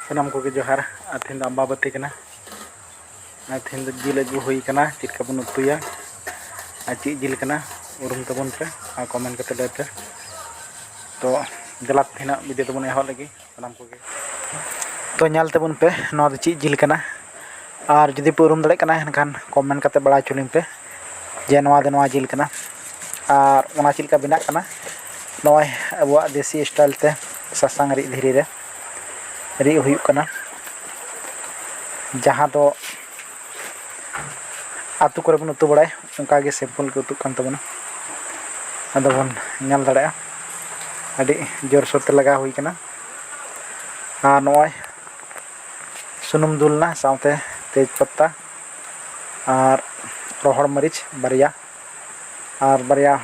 सानाम को जोहार थीन अम्बाबती थीन जिल अगू हुई चिका बन उतुया ची जिल उरुम तबन पे कमेंट करते लेते तो जला थीना वीडियो तबन एहब लगी सानाम को तो नाल तबन पे ची जिल और जुदी पे उरुम दाड़े एनखान कमेंट करते बड़ा चुलिंग पे जे नवा जिल और ओना चिलका बिना नॉय अब देसी स्टाइल ते सासांग री धीरे रे री हुयुक कना जहाँ तो आतु करे बन उतु बड़ाय उनका गे सिंपल के उतुक कान तबना अदो बन नाल दाड़ेया अडी जोर सोर ते लगा हुई कना और नॉय सुनुम दुलना साथे तेज पत्ता और रोहड़ मरीच बारिया और बारिया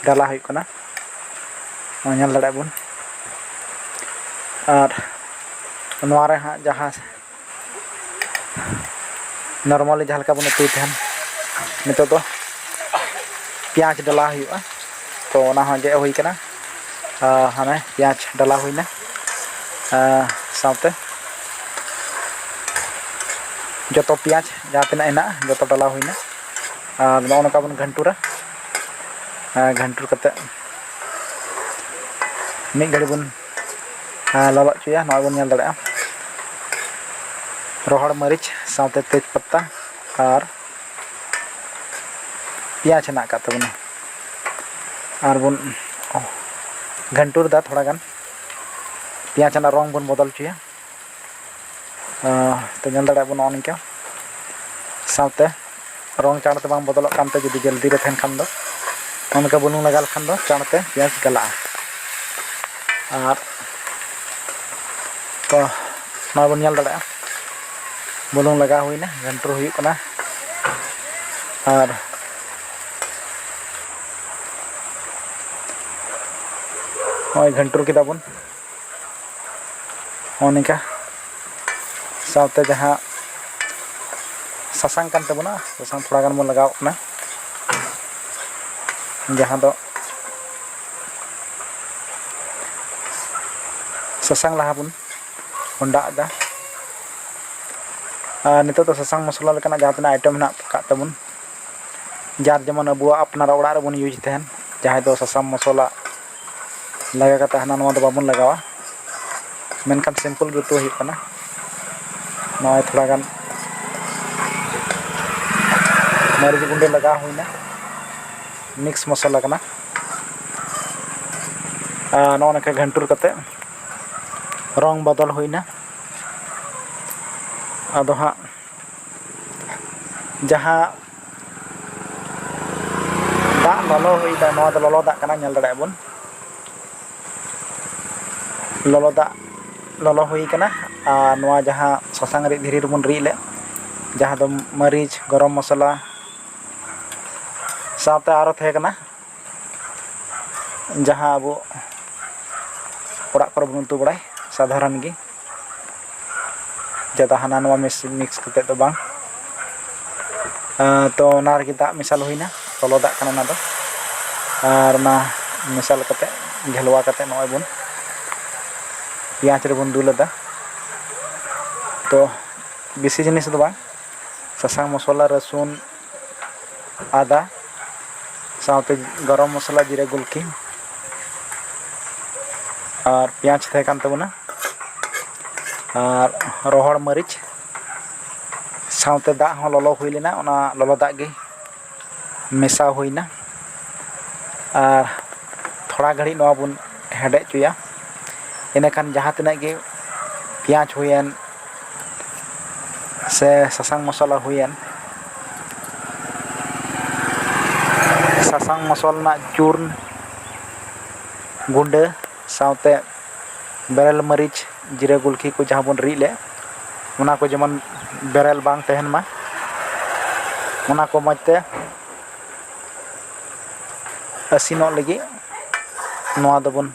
डाला हुई कना नाल दाड़ेया बन और नोरे हाँ जहाँ नॉर्मली जहाँ बन उतुई तहन नितो तो प्याज डाला हुआ तो ना जे हुई कना हाने प्याज डाला हुईना साथे जो प्याज जहाँ तना एना जो डाला हुईना और नौका बन घंटूरा घंटूर कते मिड घड़ी बन ललो चुया नॉय बन दाड़ा रोहड़ मरीच साथे तेज पत्ता और प्याज हेना तबना और बन घंटूर दा थोड़ा गान प्याज ना रंग बन बदल चुया तो नल दाड़ा बन निका साथे रंग चाणते बांग बदलक कानते जुदी जल्दी रे तहन खान दो उनका बुलुंग लगा लखान दो चाणते प्याज गला और तो ना बन नल दाड़ा बुलुंग लगा हुईना घंटूर हुई कना और नॉय घंटूर किदा बन निका साथे जहाँ सासांग कान तबना सासांग थोड़ा गान बन लगाव कना जहाँ दो सासांग लहा बन हुंडा दा नितो तो सासांग मसला लेकाना जहाँ तना आइटम हेना का तबन जार जेमन अबुआ अपनार ओड़ा रे बन यूज तहन जहाँ दो सासांग मसला लगा कते हाना नवा दो बाबन लगावा मेनखान सिंपल गुतु हुई कना नॉय थोड़ा गान मरीच गुंडे लगा हुईना मिक्स मसाला कना नौका घंटूर कते रंग बदल हुईना अदो हाँ जहाँ दा ललो हुईदा नवा दो ललो दा कना नल दाड़ा बन ललो दा ललो हुई कना नवा जहाँ सासांग री धीरे बन री ले जहाँ दो मरीच गरम मसाला साथे आरो थे कना जहाँ अब ओड़ा पर बन उतु बड़ाय साधारण गी ज़्यादा हाना नवा मिक्स कते तो बांग तो ना रगी दा मिसाल हुईना ललो दा कना ना दो और ना मिसाल कते घेलवा कते नॉय बन प्याज रे बन दुलदा तो बेसी जिनिस दो बांग सासांग मसला रसुन आदा साथे गरम मसला जीरा गुलकी और प्याज थे कान तबना और रोहड़ मरीच साथे दा हो ललो हुई लेना ओना ललो दा गे मेसा हुईना और थोड़ा घड़ी नवा बन हेडे चुया इनखान जहाँ तना गे प्याज हुईन से सासांग मसला हुईन सासांग मसला चूर्ण गुंडे साथे बेरल मरीच जीरा गुलकी को जहाँ बन री ले उना को जेमन बेरल बांग तहन मा उना को मजते असीनो लगी नवा दो बन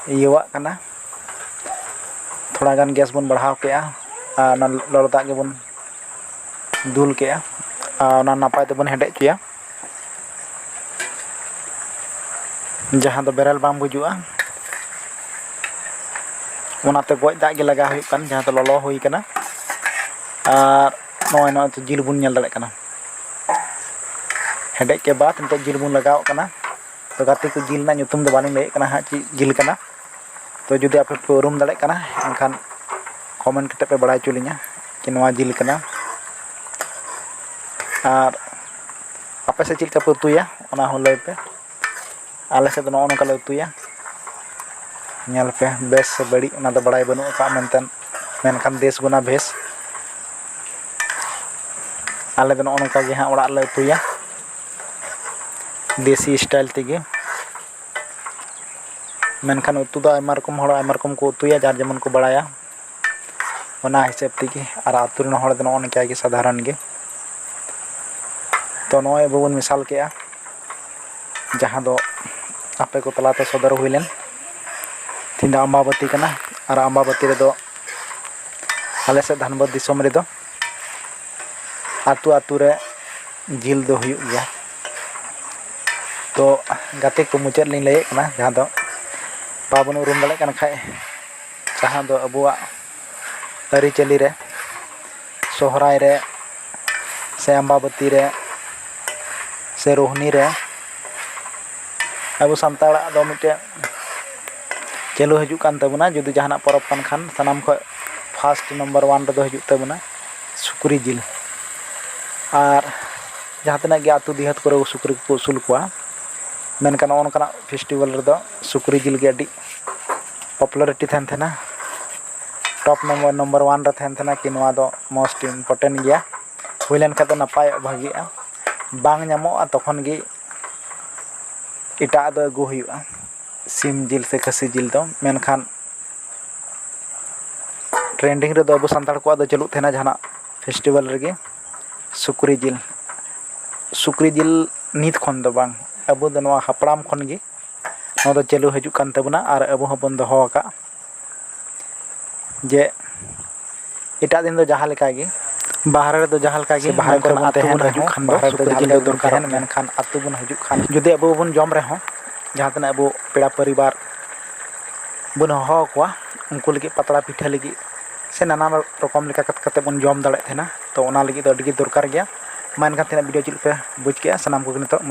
इयवा कना थोड़ा गान गैस बन बढ़ाव के ना ललो दा गे बन दुल के ना नापाय ते बन हेडे चुया जहाँ दो बेरल बांग बुजुआ ᱚᱱᱟᱛᱮ ᱜᱚᱡ ᱫᱟᱜ ᱜᱮ ᱞᱟᱜᱟᱣ ᱦᱩᱭᱩᱜ ᱠᱟᱱ ᱡᱟᱦᱟᱸ ᱫᱚ ᱞᱚᱞᱚ ᱦᱩᱭ ᱠᱟᱱᱟ ᱟᱨ ᱱᱚᱜᱼᱚᱭ ᱛᱚ ᱡᱤᱞ ᱵᱚᱱ ᱧᱮᱞ ᱫᱟᱲᱮᱭᱟᱜ ᱠᱟᱱᱟ ᱦᱮᱰᱮᱡ के बाद ᱱᱤᱛᱚᱜ ᱡᱤᱞ ᱵᱚᱱ ᱞᱟᱜᱟᱣ ᱠᱟᱱᱟ तो गाते को जिल ना ᱧᱩᱛᱩᱢ ᱫᱚ बालिंग लैक कना हाँ चीज जिल कना तो जुदी आप पे उरुम दाड़े कना एनखान कमेंट करते पे बड़ा चुलिङा कि नवा जिल कना और आपे से चिलका पे उतुया ओना हो लय पे आले से नो नका ले उतुया ñal पे बेस से बड़ी ओना दो बड़ाई बनु का मेनतन मेनखान देश गुना भेस आले दो नका गे हां ओड़ा ले उतुया देसी स्टाइल तेगे मेनखान उतु दो आयमा रकम हड़ आयमा रकम को उतुया जार जेमन को बड़ाया ओना हिसाब तेगे और आतु रन हड़ दो नका गे साधारण गे तो नय बबन मिसाल के जहां दो आपे को तलाते सदर हुइलेन तीन अम्बाबती कना और अम्बाबती रे दो आले से धनबाद दिसोम रे दो आतु आतु रे जिल दो हुयुग गया तो गाते को मुचाद लिंग लय कना जहां दो बाबन उरुम दाड़े कना खाय जहां दो अबुआ अरी चली रे सोहराय रे से अम्बाबती रे से रोहनी रे अब सानताड़ दो मिटे चलो हजू कान तबना जुदी जहाना परब कान खान सनाम ख फर्स्ट नंबर 1 रे दो हजू तबना सुकुरी जिल और जहां तना गे आतु दिहत करे सुकुरी को उसूल कोआ मेनकान ओनकाना फेस्टिवल रे दो सुकुरी जिल गे अडी पॉपुलरिटी थान थना टॉप नंबर 1 रे थान थना कि नवा दो मोस्ट इम्पोर्टेंट गया हुइलेन का तो नपाय भागीआ बांग ᱧᱟᱢᱚᱜᱼᱟ तखन गे इटा दो अगु हुयुआ सिम जिल से खसी जिल दो मेनखान ट्रेंडिंग रे दो अब संताड़ को दो चलुत थेना जहाना फेस्टिवल रेगे सुकुरी जिल नीत खन दो बांग अब दो नवा हपड़ाम खन गे नो दो चलु हजू कान तबना और अब हबन दोहो का जे इटा दिन दो जहां लेका गे बाहर रे दो जहां लेका गे बाहर को आते बन हजू खान दो सुकुरी जिल दो दरकार मेनखान आतु बन हजू खान जुदि अब बन जम रे हो जहां तना अब पेड़ा परिवार बन हो को उनको लगे पतला पिठा लगे से नाना रकम लेका कते बन जम दाड़े थेना तो ओना लगे दो अडी दरकार गया मेनखान तेना वीडियो चिल पे बुझ के सनाम को नितो